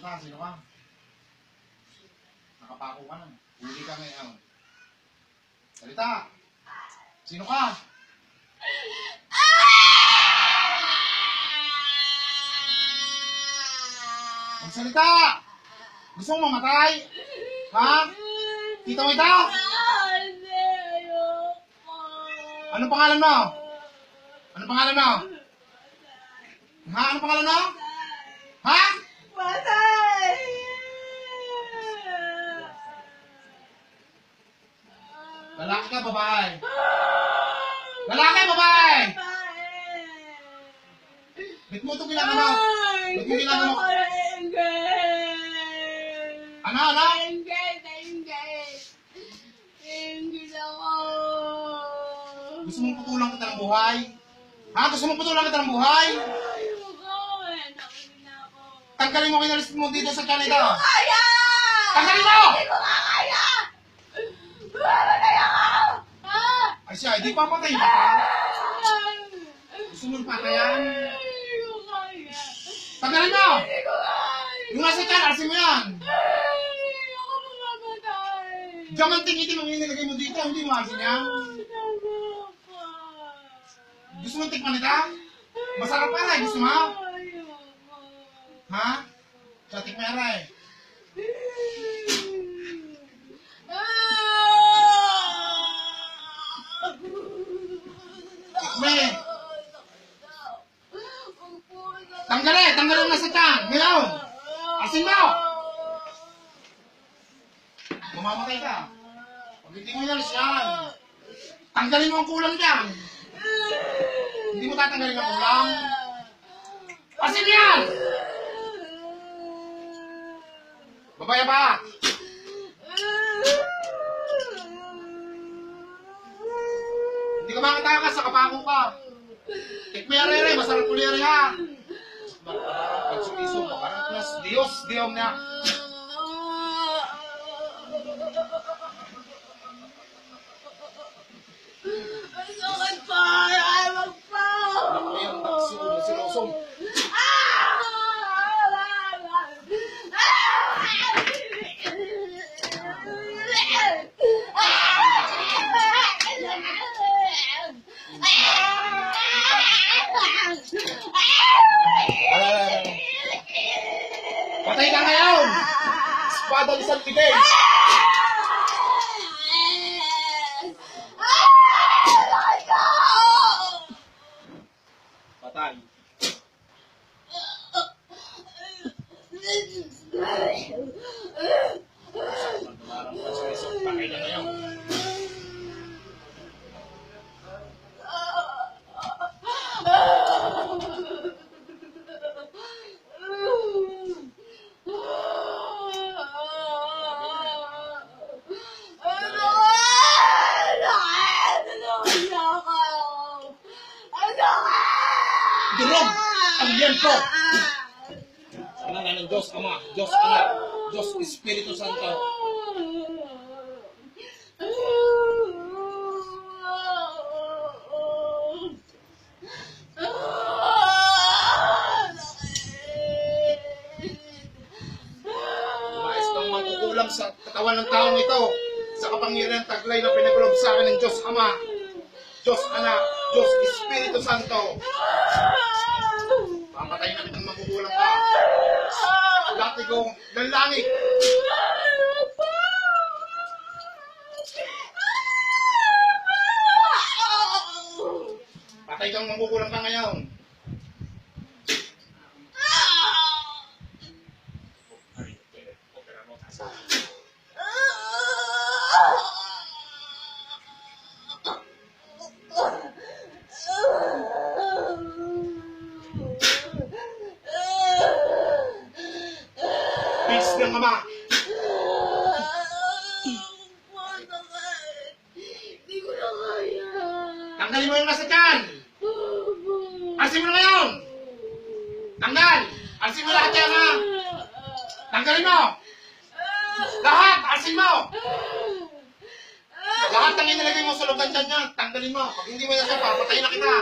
ka, sino ka? Nakapako ka na. Huli ka ngayon. Salita! Sino ka? Magsalita! Gusto mong mamatay? Ha? Kita mo ito? Hindi, ayoko. Anong pangalan mo? Anong pangalan mo? Ha? Anong pangalan mo? Ha? Patay! Lalaki ka, babae? Lalaki, babae! Bit mo itong ginagawa mo? Bit mo ginagawa mo? Ano, ano? Gusto mong putulang kita ng buhay? Ha? Gusto mong putulang kita ng buhay? Tanggalin mo kinalis mo dito sa tiyan ito. Kaya! Tanggalin mo! Hindi ko kaya! Mamatay ako! Ah! Ay siya, hindi papatay ka. Gusto mong patayan? Hindi ko kaya! Tanggalin mo! Hindi ko kaya! Yung nasa tiyan, alisin mo yan. Hindi ako mamamatay! Diamanting itim ang inilagay mo dito, hindi mo alisin yan. Gusto mong tikman ito? Masarap pa rin, gusto mo? Ha? Sa tikman rin. Tikman. Tanggalin, tanggalin na sa tiyan. Ngayon. Alisin mo! Mamamatay ka. Pag hindi mo inalis yan, tanggalin mo ang kulang dyan. Hindi mo tatanggalin ang kulang. Alisin mo yan! Babaya pa! Hindi ka makatakas sa kapako ka. Tikmayarere, masarap kulere ha. Pagsuliso, parang plus Diyos, Diyom na. Sakit pa! Ay, magpa! Ngayon, silusong. Patay ka ngayon! Espada ni San Miguel! Patay. Patay ka ngayon. Durog ang liempo. Sa ngalan ng Diyos Ama, Diyos Anak, Diyos Espiritu Santo. Lumayas kang mangkukulam sa katawan ng taong ito sa kapangyarihan taglay na pinaglob sa akin ng Diyos Ama, Diyos Anak, Diyos Espiritu Santo. Pamatay na kitang makukulang ka. Lati kong lalangit. Patay kang makukulang ka ngayon. Peace ng Ama. Hindi ko na kaya. Tanggalin mo yung nasa tiyan. Alisin mo na ngayon. Tanggal. Alisin mo lahat yan ha. Tanggalin mo. Lahat. Alisin mo. Lahat ng inilagay mo sa loob ng tiyan niya. Tanggalin mo. Pag hindi mo yan siya, papatayin na kita.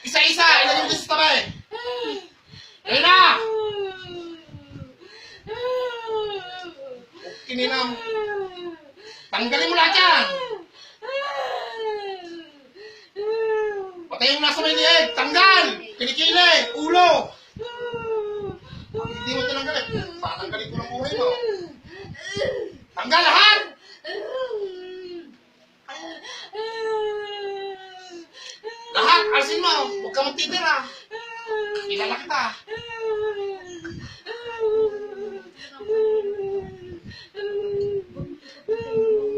Isa-isa. Ilagay mo dito sa tabi. Ayun na. kininam. Tanggalin mo lahat yan. Patay yung nasa may liig. Tanggal. Kilikili. Ulo. Hindi mo tinanggal eh. Patanggalin ko ng buhay mo. Tanggal lahat. Lahat. Alisin mo. Huwag ka magtitira. Kilala kita.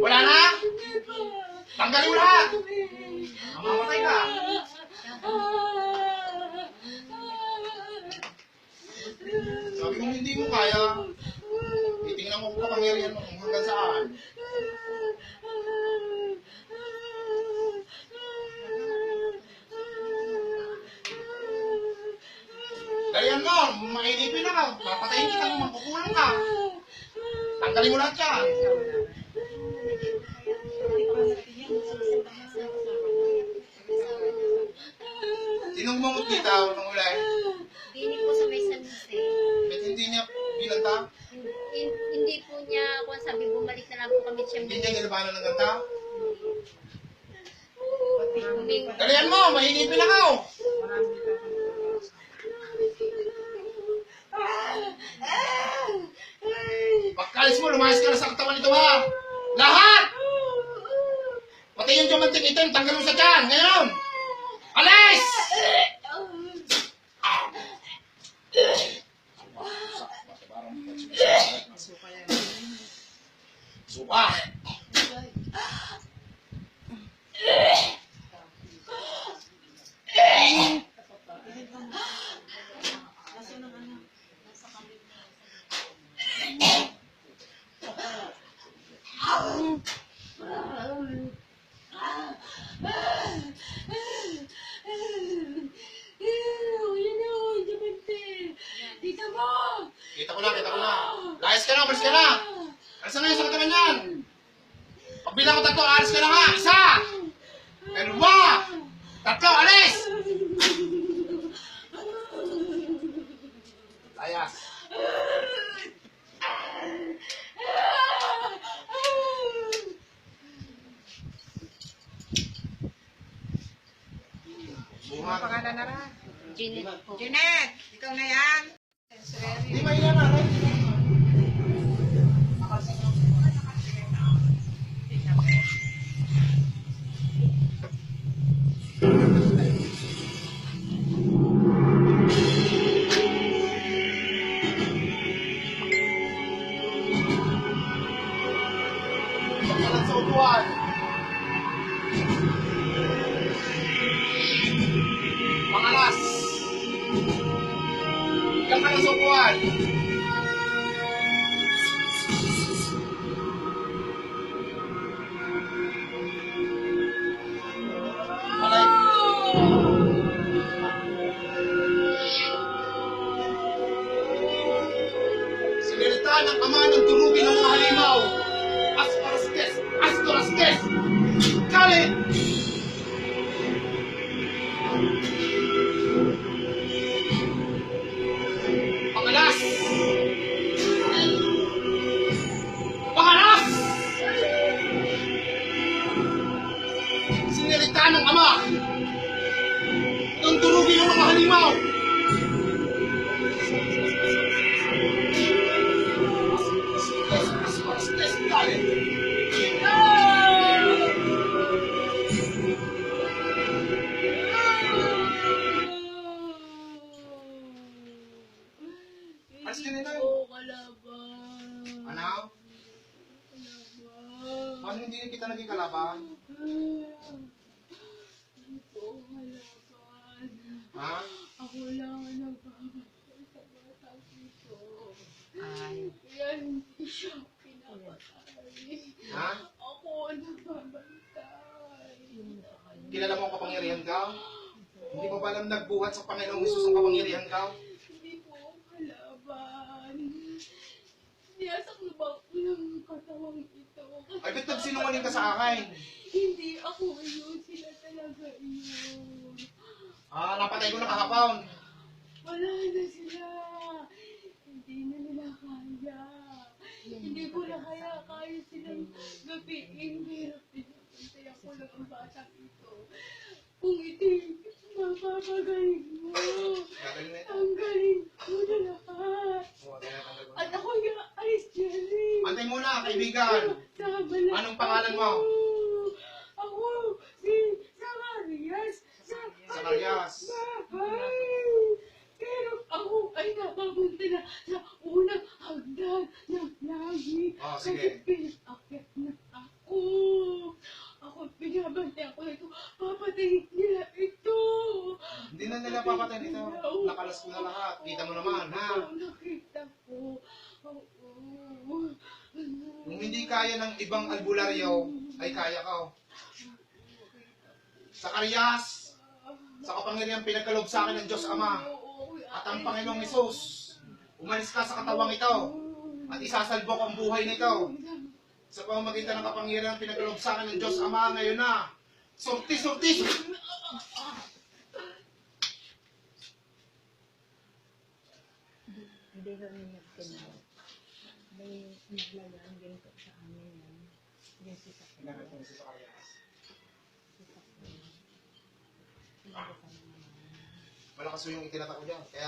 Wala na? Tanggalin mo lahat. Mamamatay ka. Sabi kong hindi mo kaya. Titingnan mo kung kapangyarihan mo hanggang saan. Dalihan mo, mainipin ako. Papatayin kita kung magkukulang ka. Tanggalin mo lahat yan. Sinong mangot dito nung ulay? Hindi po sa may San Jose. Ba't hindi niya binanta? Hindi po niya, kung sabi, bumalik na lang po kami siya. Hindi niya nilabanan ng ganta? Humingi. Dalihan mo, mainipin ako. Pagkalis mo, lumayas ka na sa katawan nito ha. Lahat! Pati yung diamanting itim, tanggal mo sa tiyan. Ngayon! Alis! Supa! Kita ko na, kita ko na. Layas ka na, alis ka na. Alis na yung sa katawan yan. Pagbilang ko tatlo, alis ka na ha. Isa! Dalawa! Tatlo, alis! Layas. Bunga. Pangalan na rin. Jeanette po. Jeanette, ikaw na yan. Di ba yun na? Pagkalan sa utuan. Pangalas. Ikan ka na sa upuan. Malay. Sinilita ng ama ng tulugin ng mga halimaw. Asparastes! Asparastes! Kalit! Pangalas! Pangalas! Sinilita ng ama ng tulugin ng mga halimaw. Asparastes! Kalit! Alis ka na. Kalaban. Ano? Paano hindi kita naging kalaban? Ha? Ako lang ang nagpapatay sa batang ito. Ay. Kaya hindi siya pinapatay. Ha? Ako ang nagbabantay. Kilala mo ang kapangyarihan ka? Hindi mo ba alam nagbuhat sa Panginoong Hesus ang kapangyarihan ka? Hindi po ako kalaban. Niyasak na ba ako ng katawang ito? Ay, ba't nagsinungaling ka sa akin? Hindi ako yun. Sila talaga yun. Ah, napatay ko na kahapon. Wala na sila. Hindi na nila kaya. Hindi ko na kaya silang gapiin. Pero pinapantay ako lang ang bata ito. Kung iti, mapapagaling mo. Gagaling na ito. Ang galing ko na lahat. Oo, kaya tanggal mo. At ako yung alis dyan eh. Antay muna, kaibigan. Tama na Anong pangalan mo? Ako, si Zacarias. Zacarias. Bahay. Pero ako ay napapunta na sa unang hagdan ng langit. Oh, Kasi sige. pinakyat na ako. Ako pinabantay ako ito. Papatayin nila ito. Hindi na nila papatayin ito. Nakalas ko na lahat. Kita mo naman, ha? Oo, nakita ko. Oo. Kung hindi kaya ng ibang albularyo, ay kaya ka. Zacarias, sa kapangyarihan pinagkaloob sa akin ng Diyos Ama at ang Panginoong Hesus, umalis ka sa katawang ito at isasalbok ang buhay nito. Sa pamamagitan ng kapangyarihan pinagkaloob sa akin ng Diyos Ama ngayon na. Surti, surti! Hindi ko ninyo kinala. May naglalaan din ko sa amin yan. Yung sisak ko. Ginamit mo si Zacarias. Sisak ko. Hindi ko pa naman. Malakas yung itinata ko dyan. Kaya